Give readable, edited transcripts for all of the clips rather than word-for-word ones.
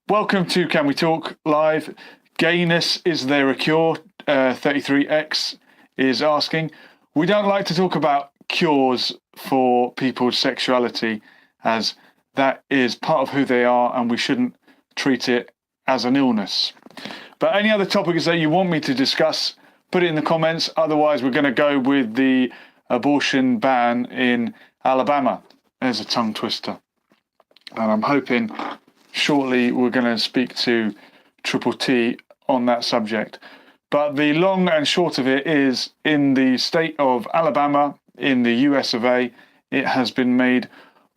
Welcome to Can We Talk Live. Gayness, is there a cure? 33X is asking. We don't like to talk about cures for people's sexuality, as that is part of who they are and we shouldn't treat it as an illness. But any other topics that you want me to discuss, put it in the comments. Otherwise, we're going to go with the abortion ban in Alabama. There's a tongue twister. And I'm hoping shortly we're going to speak to Triple T on that subject. But the long and short of it is, in the state of Alabama, in the US of A, it has been made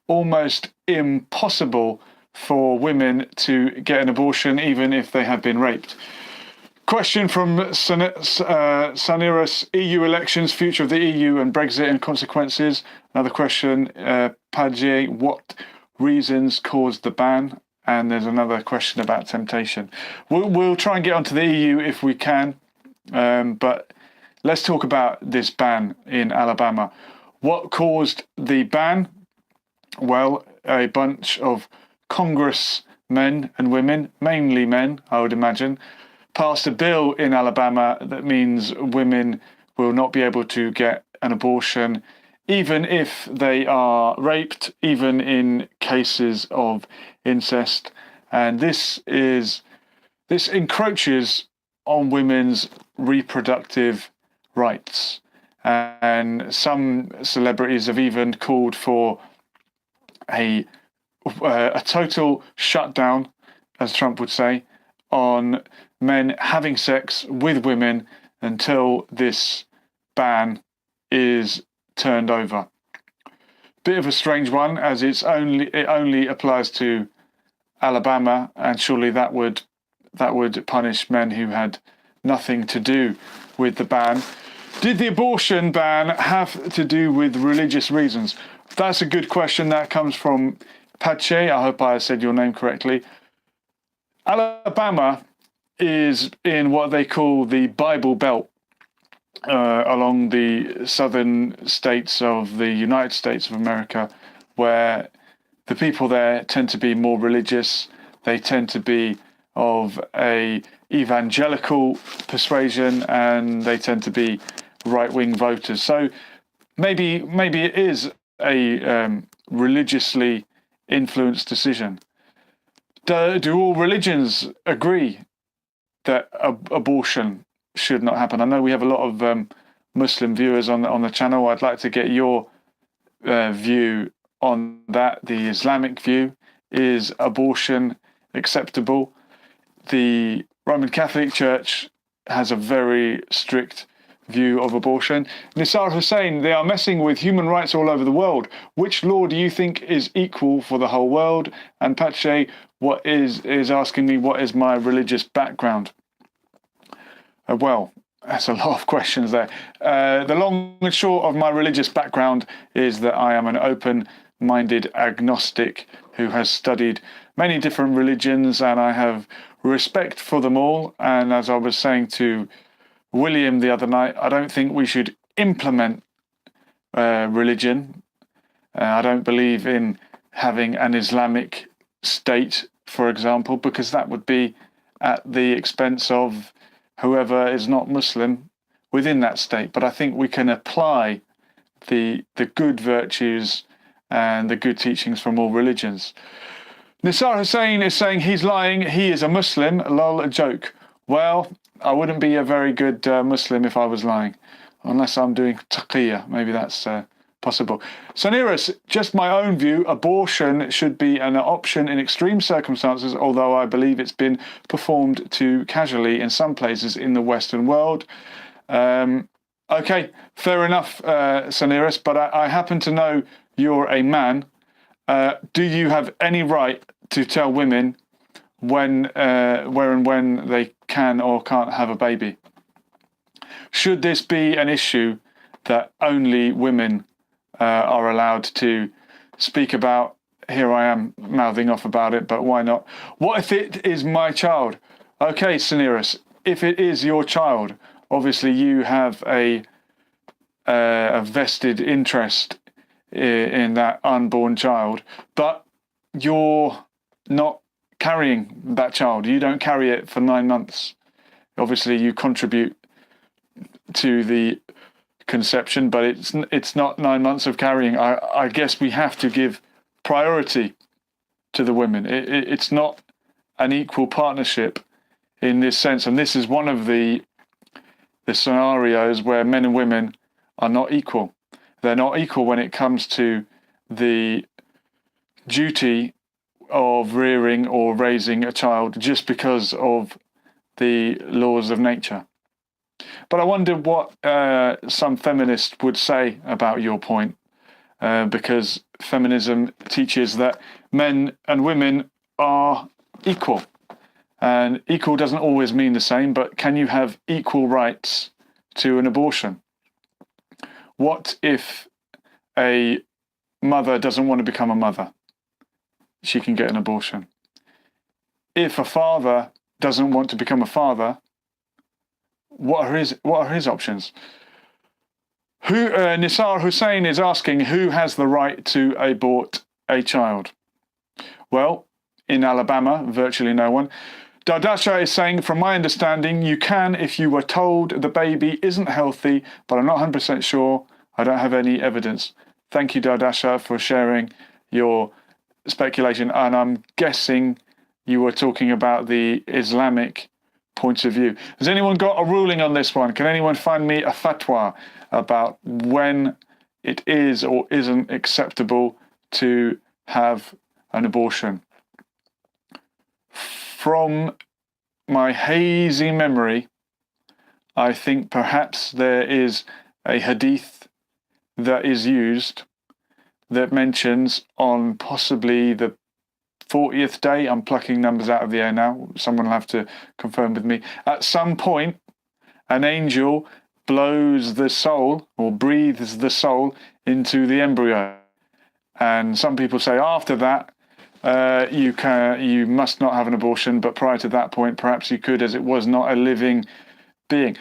almost impossible for women to get an abortion, even if they have been raped. Question from Saniras: EU elections, future of the EU and Brexit and consequences. Another question, Padje, what reasons caused the ban? And there's another question about temptation. We'll try and get onto the EU if we can, but let's talk about this ban in Alabama. What caused the ban? Well, a bunch of congressmen and women, mainly men, I would imagine, passed a bill in Alabama that means women will not be able to get an abortion, even if they are raped, even in cases of incest. And this encroaches on women's reproductive rights. And some celebrities have even called for a total shutdown, as Trump would say, on men having sex with women until this ban is turned over. Bit of a strange one, as it only applies to Alabama, and surely that would punish men who had nothing to do with the ban. Did the abortion ban have to do with religious reasons? That's a good question. That comes from Pache. I hope I said your name correctly. Alabama is in what they call the Bible Belt, along the southern states of the United States of America, where the people there tend to be more religious. They tend to be of a evangelical persuasion, and they tend to be right-wing voters. So maybe it is a religiously influenced decision. Do all religions agree that abortion should not happen? I know we have a lot of Muslim viewers on the channel. I'd like to get your view on that. The Islamic view: is abortion acceptable? The Roman Catholic Church has a very strict view of abortion. Nisar Hussain: they are messing with human rights all over the world. Which law do you think is equal for the whole world? And Pache is asking me, what is my religious background? Well, that's a lot of questions there. The long and short of my religious background is that I am an open-minded agnostic who has studied many different religions, and I have respect for them all. And as I was saying to William the other night, I don't think we should implement religion. I don't believe in having an Islamic state, for example, because that would be at the expense of whoever is not Muslim within that state. But I think we can apply the good virtues and the good teachings from all religions. Nisar Hussain is saying he's lying. He is a Muslim. Lol, a joke. Well, I wouldn't be a very good Muslim if I was lying, unless I'm doing taqiyya. Maybe that's possible. Saniras: just my own view, abortion should be an option in extreme circumstances, although I believe it's been performed too casually in some places in the Western world. Okay, fair enough, Saniras, but I happen to know you're a man. Do you have any right to tell women where and when they can or can't have a baby? Should this be an issue that only women are allowed to speak about? Here I am mouthing off about it, but why not? What if it is my child? Okay, Saniras, if it is your child, obviously you have a vested interest in that unborn child, but you're not carrying that child. You don't carry it for 9 months. Obviously, you contribute to the conception, but it's not 9 months of carrying. I guess we have to give priority to the women. It's not an equal partnership in this sense, and this is one of the scenarios where men and women are not equal. They're not equal when it comes to the duty of rearing or raising a child just because of the laws of nature. But I wonder what some feminists would say about your point, because feminism teaches that men and women are equal. And equal doesn't always mean the same, but can you have equal rights to an abortion? What if a mother doesn't want to become a mother? She can get an abortion. If a father doesn't want to become a father, what are his options? Nisar Hussein is asking, who has the right to abort a child? Well, in Alabama, virtually no one. Dardasha is saying, from my understanding, you can if you were told the baby isn't healthy, but I'm not 100% sure. I don't have any evidence. Thank you, Dardasha, for sharing your speculation. And I'm guessing you were talking about the Islamic point of view. Has anyone got a ruling on this one? Can anyone find me a fatwa about when it is or isn't acceptable to have an abortion? From my hazy memory, I think perhaps there is a hadith that is used that mentions on possibly the 40th day, I'm plucking numbers out of the air now, someone will have to confirm with me, at some point an angel blows the soul or breathes the soul into the embryo. And some people say after that, you must not have an abortion, but prior to that point, perhaps you could, as it was not a living being.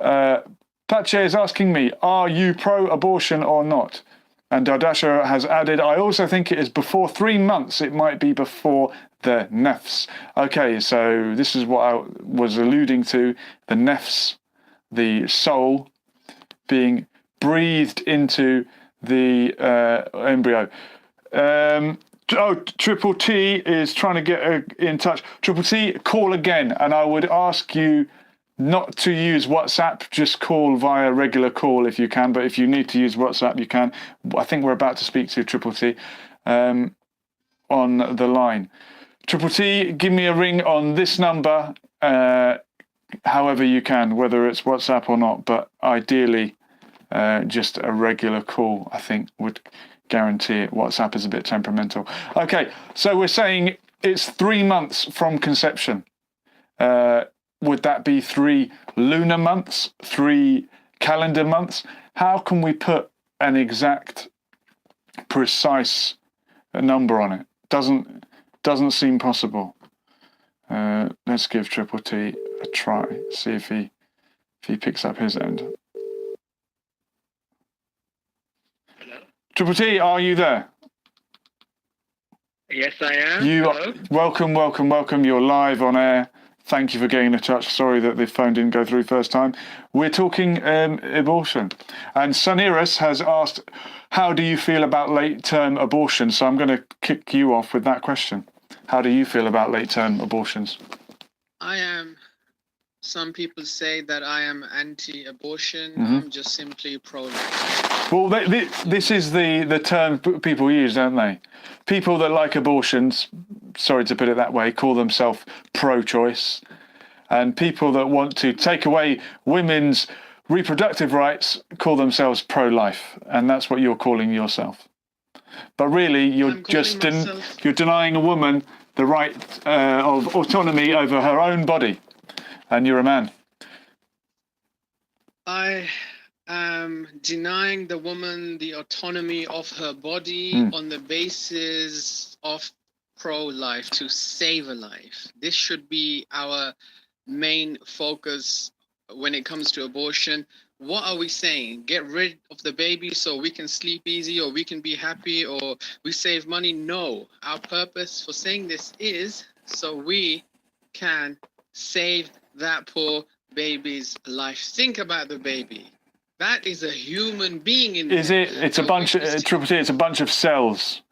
Pache is asking me, are you pro-abortion or not? And Dardasha has added, I also think it is before 3 months. It might be before the nafs. Okay, so this is what I was alluding to, the nafs, the soul being breathed into the embryo. Triple T is trying to get in touch. Triple T, call again. And I would ask you not to use WhatsApp. Just call via regular call if you can. But if you need to use WhatsApp, you can. I think we're about to speak to Triple T on the line. Triple T, give me a ring on this number, however you can, whether it's WhatsApp or not. But ideally, just a regular call, I think, would guarantee it. WhatsApp is a bit temperamental. Okay, so we're saying it's 3 months from conception. Would that be 3 lunar months, 3 calendar months? How can we put an exact, precise number on it? Doesn't seem possible. Let's give Triple T a try. See if he picks up his end. Triple T, are you there? Yes, I am. Welcome. You're live on air. Thank you for getting in touch. Sorry that the phone didn't go through first time. We're talking abortion. And Suniris has asked, how do you feel about late-term abortion? So I'm going to kick you off with that question. How do you feel about late-term abortions? Some people say that I am anti-abortion. I'm just simply pro-life. Well, this is the term people use, don't they? People that like abortions, sorry to put it that way, call themselves pro-choice. And people that want to take away women's reproductive rights call themselves pro-life. And that's what you're calling yourself. But really, you're denying a woman the right of autonomy over her own body. And you're a man. I am denying the woman the autonomy of her body on the basis of pro-life, to save a life. This should be our main focus when it comes to abortion. What are we saying? Get rid of the baby so we can sleep easy, or we can be happy, or we save money? No. Our purpose for saying this is so we can save that poor baby's life. Think about the baby. That is a human being in Is there. it? It's a bunch. Triple T. It's a bunch of cells.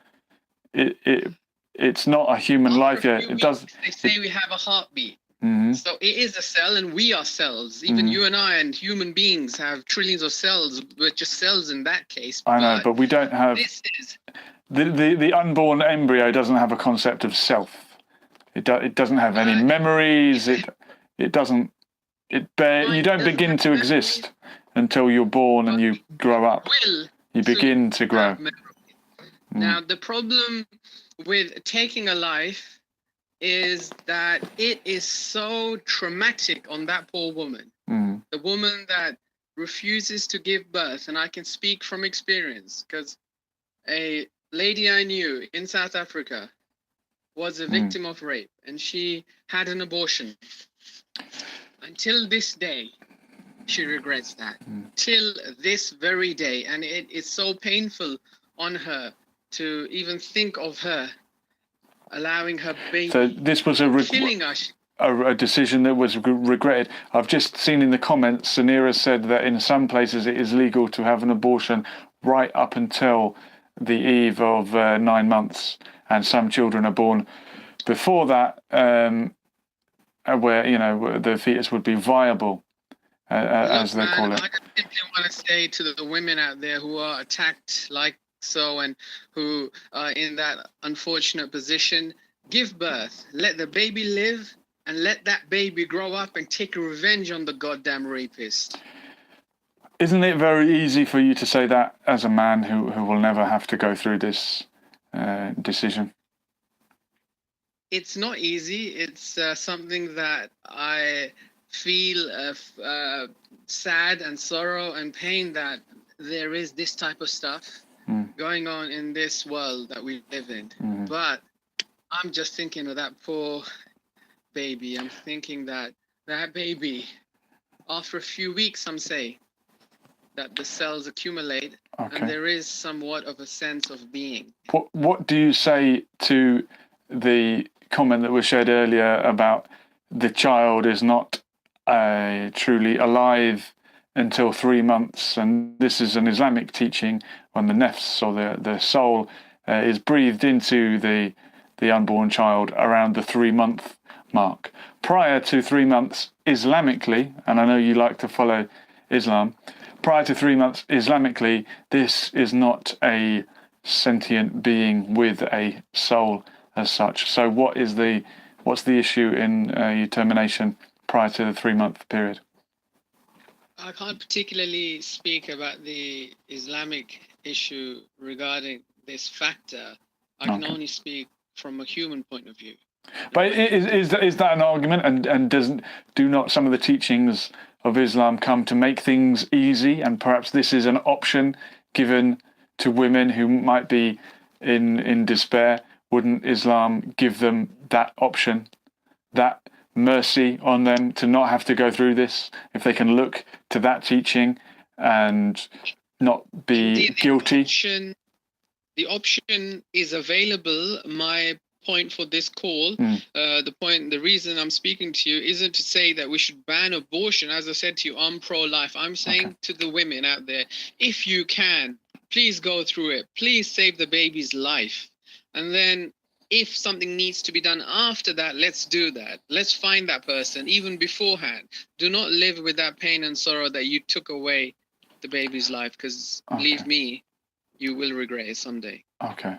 It's not a human life After a yet. few It weeks, does. they say we have a heartbeat. Mm-hmm. So it is a cell, and we are cells. Even you and I and human beings have trillions of cells. We're just cells in that case. I know, but we don't have. This is The unborn embryo doesn't have a concept of self. It doesn't have any memories. It doesn't. You don't begin to exist until you're born and you grow up. You begin to grow. Now the problem with taking a life is that it is so traumatic on that poor woman. The woman that refuses to give birth, and I can speak from experience because a lady I knew in South Africa was a victim of rape, and she had an abortion. Until this day, she regrets that. Till this very day, and it is so painful on her to even think of her allowing her baby. So this was killing us. A decision that was regretted. I've just seen in the comments, Sanira said that in some places it is legal to have an abortion right up until the eve of 9 months, and some children are born before that, where the fetus would be viable, as they call it. I just simply want to say to the women out there who are attacked like so and who are in that unfortunate position, give birth, let the baby live, and let that baby grow up and take revenge on the goddamn rapist. Isn't it very easy for you to say that as a man who will never have to go through this decision? It's not easy. It's something that I feel sad and sorrow and pain that there is this type of stuff going on in this world that we live in. But I'm just thinking of that poor baby. I'm thinking that baby, after a few weeks, some say that the cells accumulate, and there is somewhat of a sense of being. What do you say to the comment that was shared earlier about the child is not truly alive until 3 months, and this is an Islamic teaching when the nafs, or the soul, is breathed into the unborn child around the 3-month mark. Prior to 3 months, Islamically, and I know you like to follow Islam, prior to 3 months, Islamically, this is not a sentient being with a soul as such. So what's the issue in your termination prior to the 3-month period? I can't particularly speak about the Islamic issue regarding this factor. I can only speak from a human point of view. But is that an argument? And do not some of the teachings of Islam come to make things easy? And perhaps this is an option given to women who might be in despair. Wouldn't Islam give them that option, that mercy on them to not have to go through this, if they can look to that teaching and not be guilty? The option is available. My point for this call, the reason I'm speaking to you isn't to say that we should ban abortion. As I said to you, I'm pro-life. I'm saying to the women out there, if you can, please go through it. Please save the baby's life. And then if something needs to be done after that, let's do that. Let's find that person even beforehand. Do not live with that pain and sorrow that you took away the baby's life, because believe me, you will regret it someday. Okay.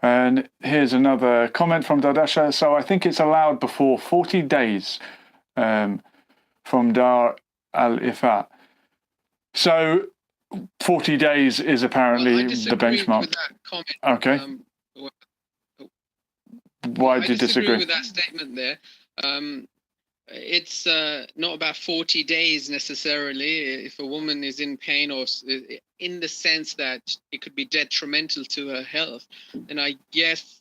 And here's another comment from Dardasha. So I think it's allowed before 40 days from Dar al-Ifat. So 40 days is apparently the benchmark. With that comment. Okay. Why do you disagree with that statement there? It's not about 40 days necessarily. If a woman is in pain, or in the sense that it could be detrimental to her health, then I guess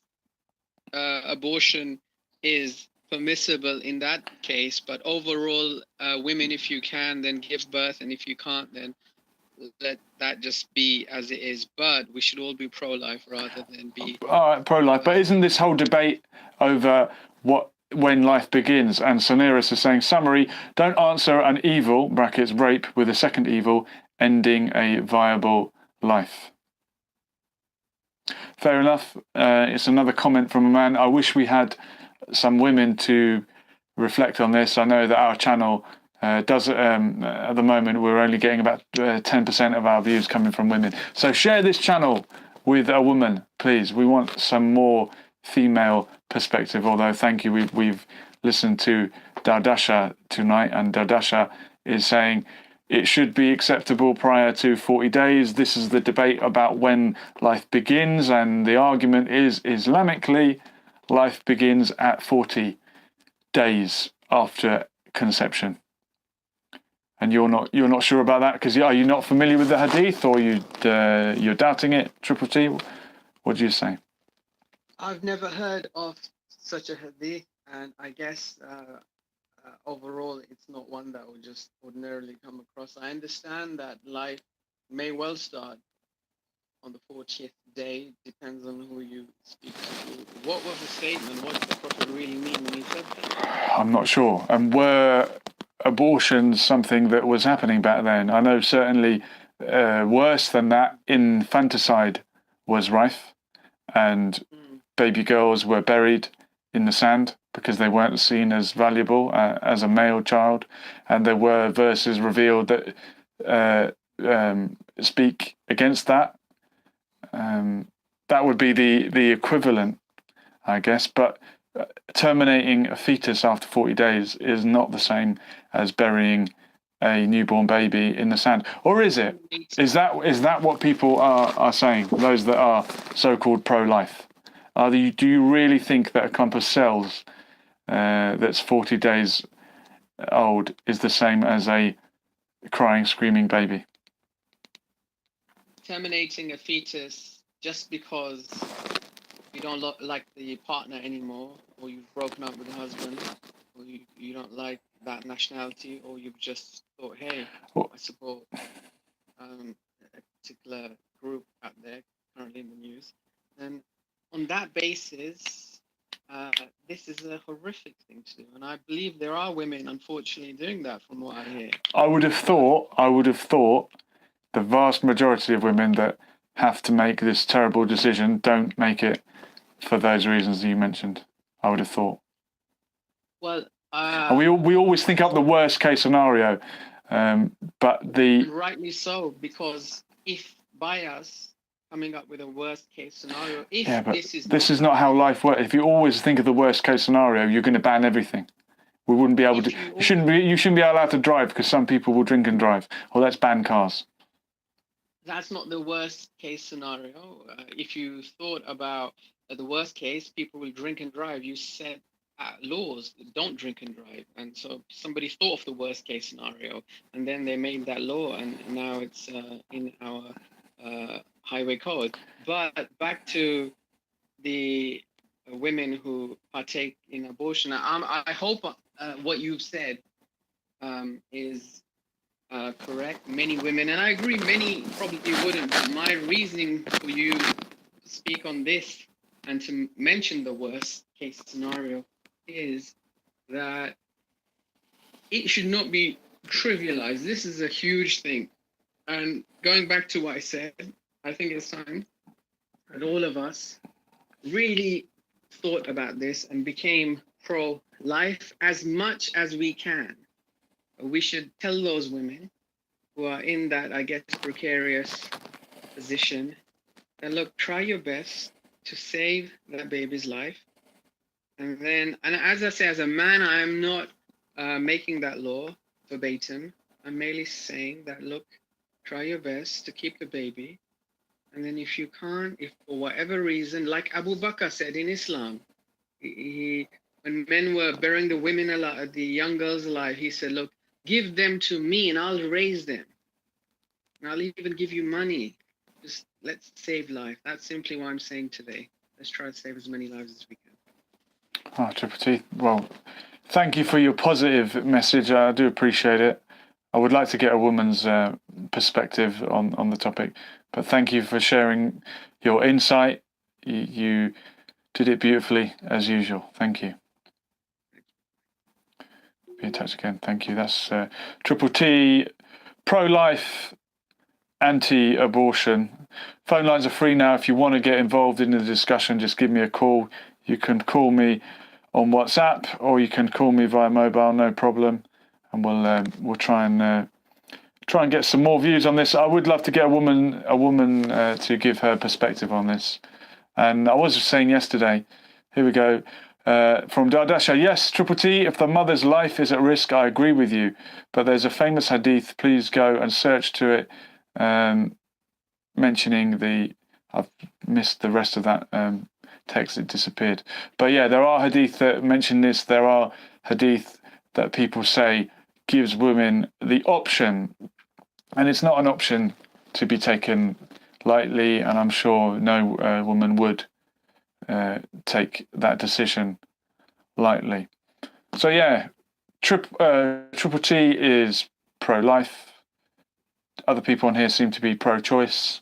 abortion is permissible in that case. But overall, women, if you can, then give birth, and if you can't, then let that just be as it is. But we should all be pro-life rather than be... All right, pro-life. But isn't this whole debate over what when life begins. And Soneris is saying, summary, don't answer an evil, brackets rape, with a second evil, ending a viable life. Fair enough. It's another comment from a man. I wish we had some women to reflect on this. I know that our channel does, at the moment, we're only getting about 10% of our views coming from women. So share this channel with a woman, please. We want some more female perspective, although thank you, we've listened to Dardasha tonight, and Dardasha is saying it should be acceptable prior to 40 days. This is the debate about when life begins, and the argument is Islamically life begins at 40 days after conception. And you're not sure about that, because are you not familiar with the Hadith, or you're doubting it, Triple T? What do you say? I've never heard of such a Hadith, and I guess overall, it's not one that would just ordinarily come across. I understand that life may well start on the 40th day, depends on who you speak to. What was the statement? What did the Prophet really mean when he said that? I'm not sure. And were abortions something that was happening back then? I know certainly worse than that, infanticide was rife, and baby girls were buried in the sand because they weren't seen as valuable as a male child. And there were verses revealed that speak against that. That would be the equivalent, I guess. But terminating a fetus after 40 days is not the same as burying a newborn baby in the sand. Or is it? Is that what people are saying, those that are so-called pro-life? Do you really think that a clump of cells that's 40 days old is the same as a crying, screaming baby? Terminating a fetus just because you don't like the partner anymore, or you've broken up with the husband, or you don't like that nationality, or you've just thought, hey, I support a particular group out there currently in the news, then on that basis, this is a horrific thing to do. And I believe there are women, unfortunately, doing that from what I hear. I would have thought the vast majority of women that have to make this terrible decision don't make it for those reasons that you mentioned. I would have thought. Well, and we always think up the worst case scenario, but rightly so, because if by us coming up with a worst case scenario, this is not how life works. If you always think of the worst case scenario, you're going to ban everything. We wouldn't be able to. You shouldn't be allowed to drive because some people will drink and drive. Or let's ban cars. That's not the worst case scenario. If you thought about the worst case, people will drink and drive. You said laws don't drink and drive, and so somebody thought of the worst case scenario, and then they made that law, and now it's in our highway code. But back to the women who partake in abortion. I hope what you've said is correct. Many women, and I agree, many probably wouldn't, but my reasoning for you to speak on this and to mention the worst case scenario is that it should not be trivialized. This is a huge thing. And going back to what I said, I think it's time that all of us really thought about this and became pro-life as much as we can. We should tell those women who are in that, I guess, precarious position that, look, try your best to save that baby's life. And then, and as I say, as a man, I am not making that law verbatim. I'm merely saying that, look, try your best to keep the baby. And then if you can't, if for whatever reason, like Abu Bakr said in Islam, when men were burying the women alive, the young girls alive, he said, look, give them to me and I'll raise them. And I'll even give you money. Just let's save life. That's simply what I'm saying today. Let's try to save as many lives as we can. Triple T, well, thank you for your positive message. I do appreciate it. I would like to get a woman's perspective on the topic, but thank you for sharing your insight. You did it beautifully, as usual. Thank you. Be in touch again. Thank you. That's Triple T, pro-life, anti-abortion. Phone lines are free now. If you want to get involved in the discussion, just give me a call. You can call me on WhatsApp, or you can call me via mobile, no problem. And we'll try and get some more views on this. I would love to get a woman to give her perspective on this. And I was saying yesterday, here we go, from Dardasha, yes, Triple T, if the mother's life is at risk, I agree with you. But there's a famous hadith, please go and search to it, mentioning I've missed the rest of that text, it disappeared. But yeah, there are hadith that mention this. There are hadith that people say gives women the option, and it's not an option to be taken lightly, and I'm sure no woman would take that decision lightly. So yeah, Triple T is pro-life. Other people on here seem to be pro-choice.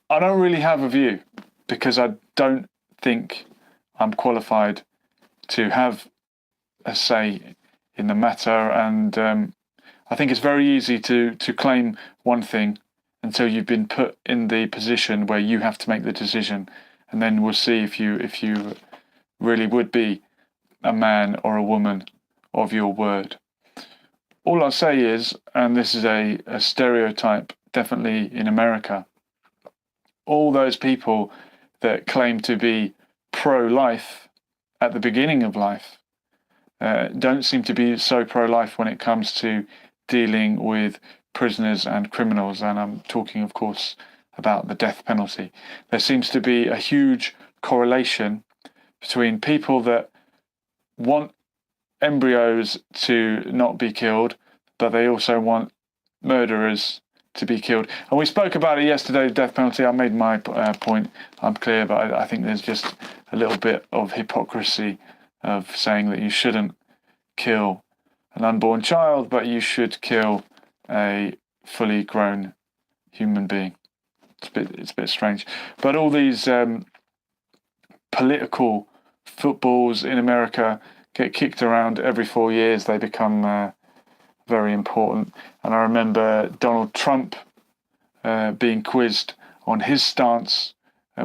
I don't really have a view because I don't think I'm qualified to have a say in the matter, and I think it's very easy to claim one thing until you've been put in the position where you have to make the decision, and then we'll see if you really would be a man or a woman of your word. All I'll say is, and this is a stereotype definitely in America, all those people that claim to be pro-life at the beginning of life don't seem to be so pro-life when it comes to dealing with prisoners and criminals, and I'm talking, of course, about the death penalty. There seems to be a huge correlation between people that want embryos to not be killed, but they also want murderers to be killed. And we spoke about it yesterday, the death penalty. I made my point, I'm clear, but I think there's just a little bit of hypocrisy of saying that you shouldn't kill an unborn child, but you should kill a fully grown human being. It's a bit strange. But all these political footballs in America get kicked around every 4 years. They become very important. And I remember Donald Trump being quizzed on his stance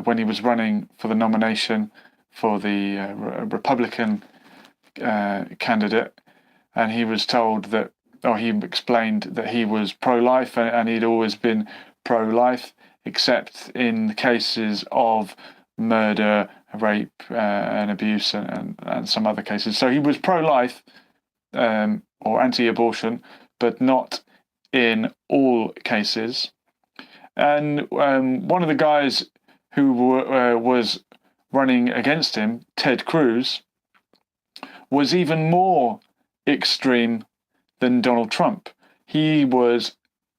when he was running for the nomination for the Republican candidate, and he was told that, he explained that he was pro-life and he'd always been pro-life, except in cases of murder, rape, and abuse, and some other cases. So he was pro-life or anti-abortion, but not in all cases. And one of the guys who was running against him, Ted Cruz, was even more extreme than Donald Trump. He was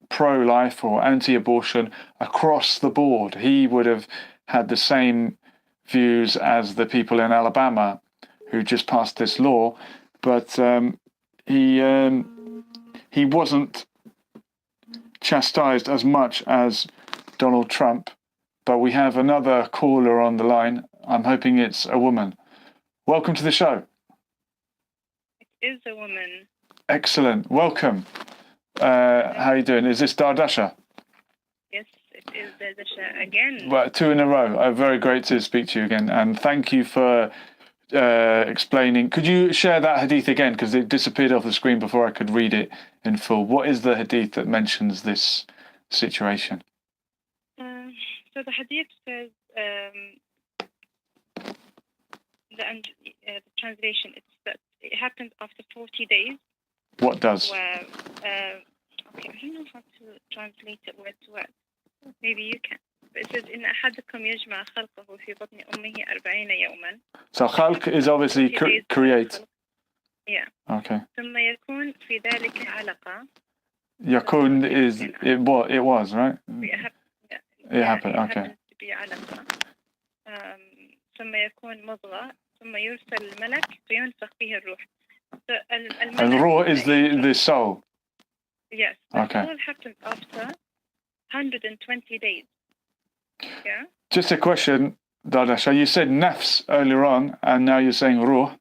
pro-life or anti-abortion across the board. He would have had the same views as the people in Alabama who just passed this law, but he wasn't chastised as much as Donald Trump. But we have another caller on the line. I'm hoping it's a woman. Welcome to the show. It is a woman. Excellent. Welcome. How are you doing? Is this Dardasha? Yes, it is Dardasha again. Well, 2 in a row. Very great to speak to you again. And thank you for explaining. Could you share that hadith again? Because it disappeared off the screen before I could read it in full. What is the hadith that mentions this situation? So the hadith says, the translation, it's that it happens after 40 days. What does? Where, okay, I don't know how to translate it word to word. Maybe you can. But it says, إن أحدكم يجمع خلقه في بطن أمه 40 يوما. So khalq is obviously create. Yeah. Okay. ثم يكون في ذلك علقة. Yakun is it was, right? It happened. Okay. ثم يكون مضغة ثم يرسل الملك فينفخ فيه الروح. And ruh is the soul. Yes. Okay. It all happens after 120 days. Yeah. Just a question, Dardasha. You said nafs earlier on, and now you're saying ruh.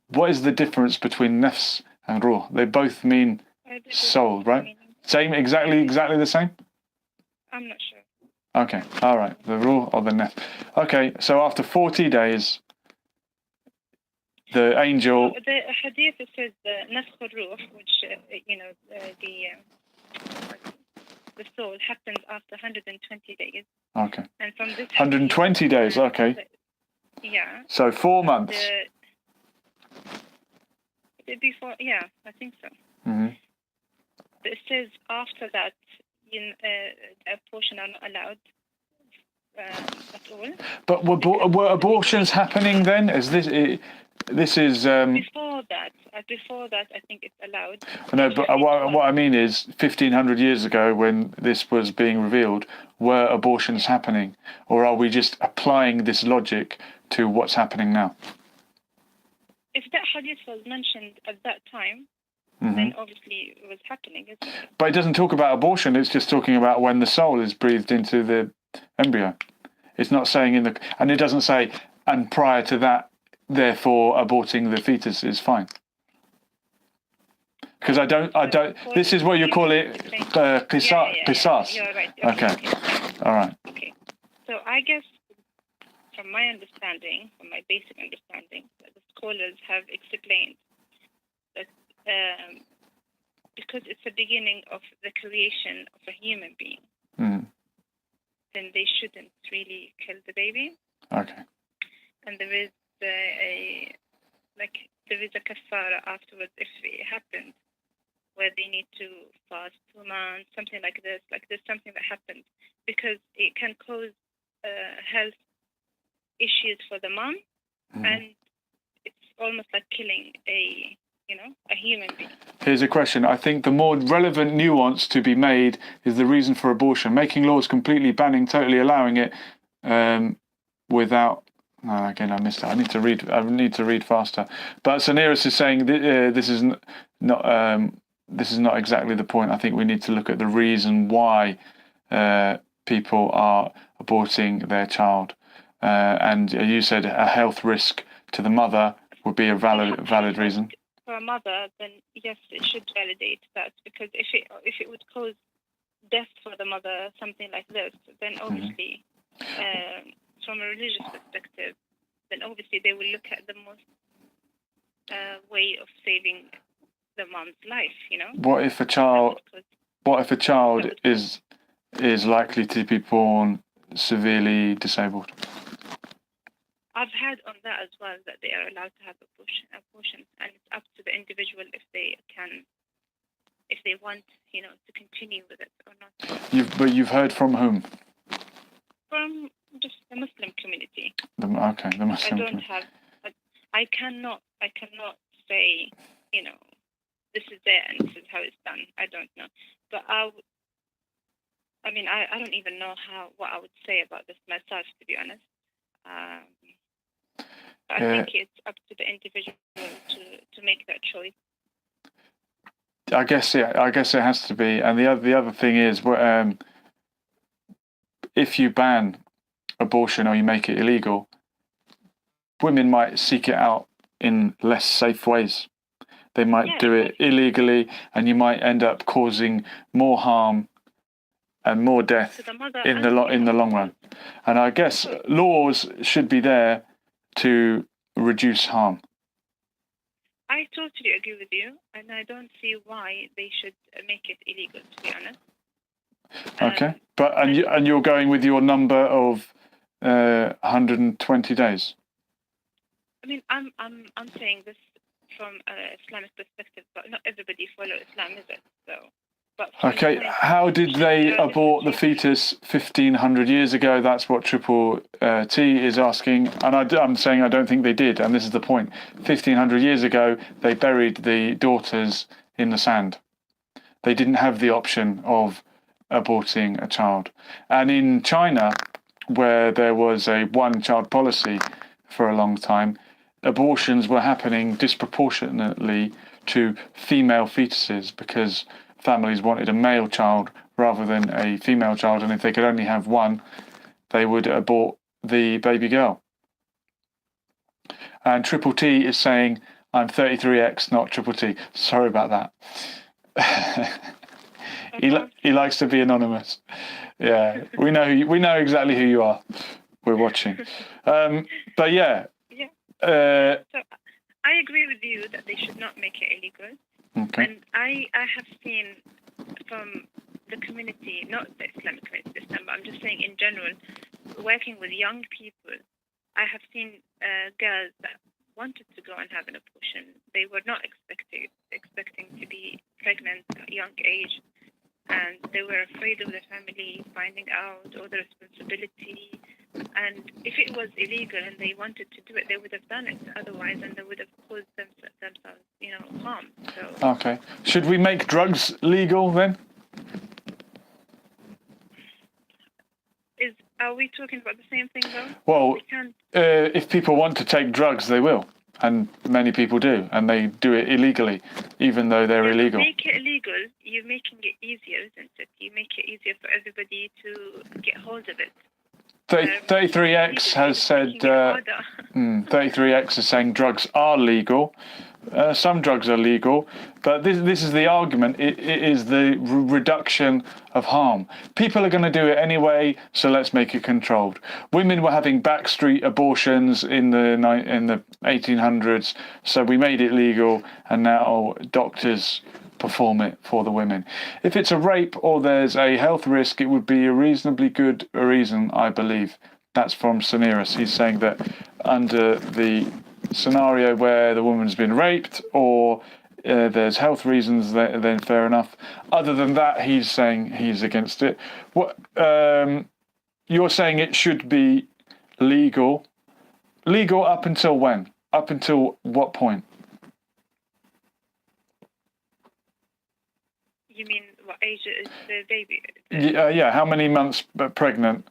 What is the difference between nafs and ruh. They both mean soul, right? Same, exactly the same? I'm not sure. Okay, all right. The ruh or the nafs. Okay, so after 40 days, the angel... The hadith says nafs al-ruh, which, the soul happens after 120 days. Okay. And from this 120 days, okay. Yeah. So 4 months. Before, yeah, I think so. Mm-hmm. It says after that, abortion are not allowed at all. But were abortions happening then? This is... Before that, I think it's allowed. No, but what I mean is 1,500 years ago when this was being revealed, were abortions happening? Or are we just applying this logic to what's happening now? If that hadith was mentioned at that time, then obviously it was happening, isn't it? But it doesn't talk about abortion, it's just talking about when the soul is breathed into the embryo. It's not saying and it doesn't say, and prior to that, therefore aborting the fetus is fine. Because I don't, this is what you call it, qisas. You're right. Okay, all right. Okay, so I guess from my understanding, from my basic understanding, the scholars have explained that because it's the beginning of the creation of a human being, then they shouldn't really kill the baby. Okay. And there is a kafara afterwards if it happens, where they need to fast 2 months, something like this. Like there's something that happens because it can cause health issues for the mom, and it's almost like killing a human being. Here's a question. I think the more relevant nuance to be made is the reason for abortion. Making laws completely banning, totally allowing it, without... No, again, I missed it. I need to read faster. But Saniris is saying this is not exactly the point. I think we need to look at the reason why people are aborting their child. And you said a health risk to the mother would be a valid reason. For a mother, then yes, it should validate that, because if it would cause death for the mother, something like this, then obviously, from a religious perspective, then obviously they will look at the most way of saving the mom's life. What if a child is likely to be born severely disabled? I've heard on that as well, that they are allowed to have abortions, and it's up to the individual if they want, to continue with it or not. You've heard from whom? From just the Muslim community. The Muslim community. I cannot say, this is there and this is how it's done. I don't know, but I don't even know what I would say about this myself, to be honest. I think it's up to the individual to make that choice. I guess it has to be. And the other thing is, if you ban abortion or you make it illegal, women might seek it out in less safe ways. They might do it illegally, and you might end up causing more harm and more death in the long run. And I guess laws should be there to reduce harm. I totally agree with you, and I don't see why they should make it illegal, to be honest. Okay, but and you're going with your number of 120 days. I mean, I'm saying this from an Islamic perspective, but not everybody follow Islam, is it? So. Okay, how did they abort the fetus 1,500 years ago? That's what Triple T is asking. And I'm saying I don't think they did, and this is the point. 1,500 years ago, they buried the daughters in the sand. They didn't have the option of aborting a child. And in China, where there was a one-child policy for a long time, abortions were happening disproportionately to female fetuses because families wanted a male child rather than a female child, and if they could only have one, they would abort the baby girl. And Triple T is saying, I'm 33X, not Triple T. Sorry about that. He likes to be anonymous. Yeah, we know exactly who you are. We're watching. But yeah. Yeah. Uh, So I agree with you that they should not make it illegal. okay. And I have seen from the community, not the Islamic community this time, but I'm just saying in general, working with young people, I have seen girls that wanted to go and have an abortion. They were not expecting to be pregnant at a young age, and they were afraid of the family finding out all the responsibility. And if it was illegal and they wanted to do it, they would have done it otherwise, and they would have caused themselves, harm. So. Okay. Should we make drugs legal then? Are we talking about the same thing though? Well, We can't. if people want to take drugs, they will, and many people do, and they do it illegally, even though they're illegal. Make it illegal. You're making it easier, isn't it? You make it easier for everybody to get hold of it. 33X has said. 33X is saying drugs are legal. Some drugs are legal, but this is the argument. It is the reduction of harm. People are going to do it anyway, so let's make it controlled. Women were having backstreet abortions in the 1800s, so we made it legal, and now doctors perform it for the women. If it's a rape or there's a health risk, it would be a reasonably good reason, I believe. That's from Soniris. He's saying that under the scenario where the woman's been raped or there's health reasons, then fair enough. Other than that, he's saying he's against it. What you're saying it should be legal. Legal up until when? Up until what point? You mean what age is the baby? Yeah. How many months pregnant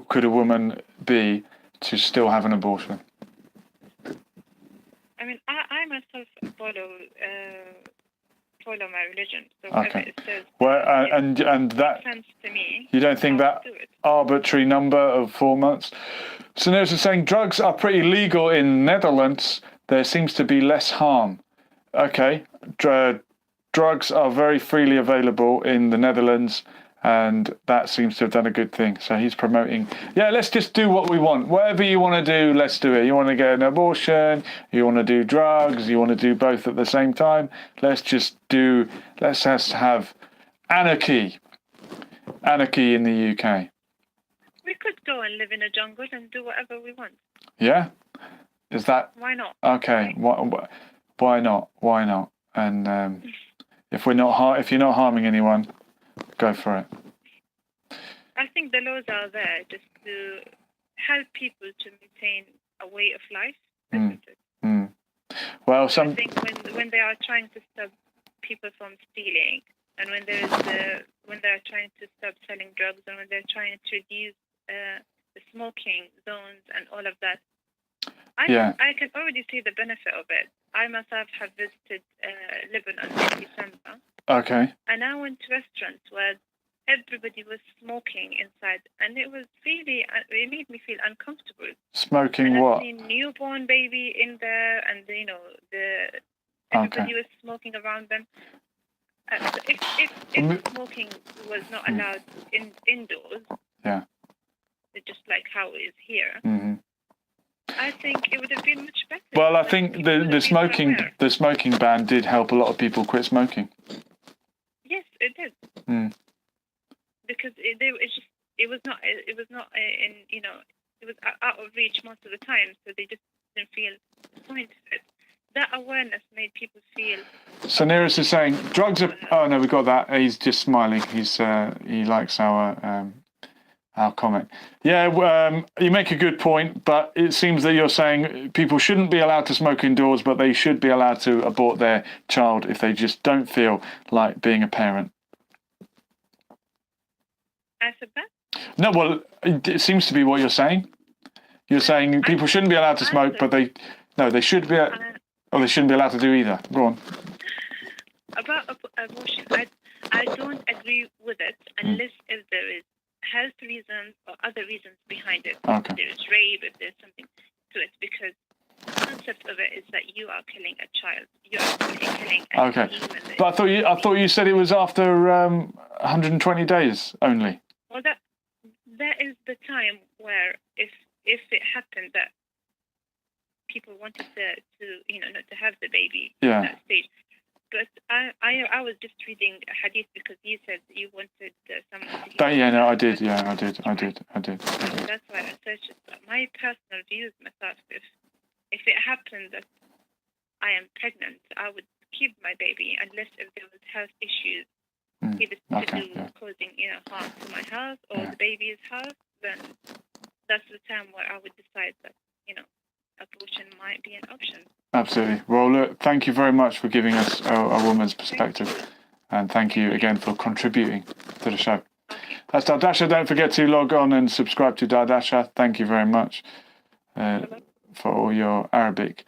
could a woman be to still have an abortion? I mean, I myself follow my religion, so Okay. whatever it says. Well, and that makes sense to me. you don't think that Do it. arbitrary number of 4 months? So there's saying drugs are pretty legal in Netherlands. There seems to be less harm. Okay, drugs are very freely available in the Netherlands, and that seems to have done a good thing. So he's promoting, let's just do what we want. Whatever you want to do, let's do it. You want to get an abortion, you want to do drugs, you want to do both at the same time. Let's just have anarchy. Anarchy in the UK. We could go and live in a jungle and do whatever we want. Yeah? Is that... Why not? Okay, why not? Why not? And if you're not harming anyone, go for it. I think the laws are there just to help people to maintain a way of life, isn't it? Well, I think when they are trying to stop people from stealing, and when they're trying to stop selling drugs, and when they're trying to reduce the smoking zones and all of that, I can already see the benefit of it. I myself have visited Lebanon in December. Okay. And I went to restaurants where everybody was smoking inside, and it made me feel uncomfortable. Smoking and what? I've seen newborn baby in there, and everybody was smoking around them. So if smoking was not allowed indoors, just like how it is here, I think it would have been much better. Well, I think the smoking ban did help a lot of people quit smoking. Yes, it did. Because it was not out of reach most of the time, so they just didn't feel the point of it. That awareness made people feel. So Nearest is saying drugs are. Oh no, we got that. He's just smiling. He likes our comment. Yeah, you make a good point, but it seems that you're saying people shouldn't be allowed to smoke indoors, but they should be allowed to abort their child if they just don't feel like being a parent. I said that? No, well, it seems to be what you're saying. You're saying people shouldn't be allowed to smoke, but they should be. They shouldn't be allowed to do either. Go on. About abortion, I don't agree with it unless if there is health reasons or other reasons behind it. Okay. If there is rape, if there's something to it, because the concept of it is that you are killing a child. You are killing a Okay. human. But I thought you said it was after 120 days only. Well, that is the time where if it happened that people wanted to not to have the baby Yeah. at that stage. But I was just reading a hadith because you said you wanted someone to give you I did. Yeah, I did. That's why I searched it. But my personal views, myself, if it happened that I am pregnant, I would keep my baby unless if there was health issues, either causing harm to my health or the baby's health. Then that's the time where I would decide that abortion might be an option. Absolutely. Well, look, thank you very much for giving us a woman's perspective. And thank you again for contributing to the show. Okay. That's Dardasha. Don't forget to log on and subscribe to Dardasha. Thank you very much for all your Arabic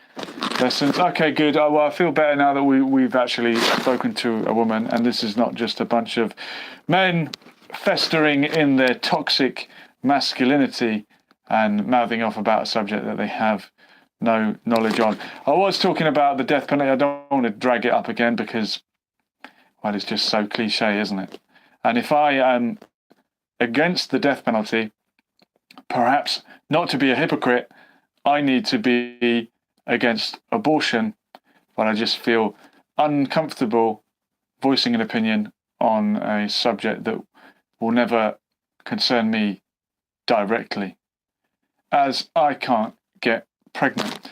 lessons. Okay, good. Well, I feel better now that we've actually spoken to a woman. And this is not just a bunch of men festering in their toxic masculinity and mouthing off about a subject that they have no knowledge on. I was talking about the death penalty. I don't want to drag it up again because, well, it's just so cliche, isn't it? And if I am against the death penalty, perhaps not to be a hypocrite, I need to be against abortion, but I just feel uncomfortable voicing an opinion on a subject that will never concern me directly, as I can't get pregnant.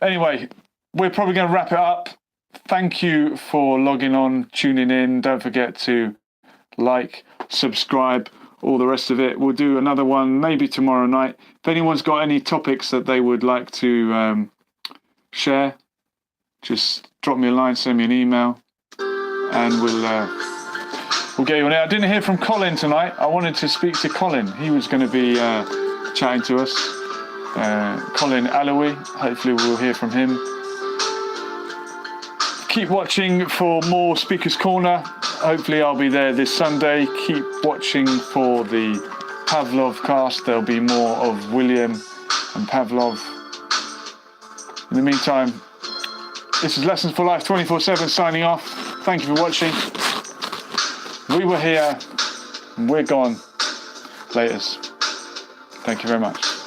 Anyway, we're probably going to wrap it up. Thank you for logging on, tuning in. Don't forget to like, subscribe, all the rest of it. We'll do another one maybe tomorrow night. If anyone's got any topics that they would like to share, just drop me a line, send me an email, and we'll get you on it. I didn't hear from Colin tonight. I wanted to speak to Colin. He was going to be chatting to us. Colin Alloy. Hopefully we'll hear from him. Keep watching for more Speaker's Corner. Hopefully I'll be there this Sunday. Keep watching for the Pavlov cast. There'll be more of William and Pavlov. In the meantime, this is Lessons for Life 24/7 signing off. Thank you for watching. We were here, and we're gone. Laters. Thank you very much.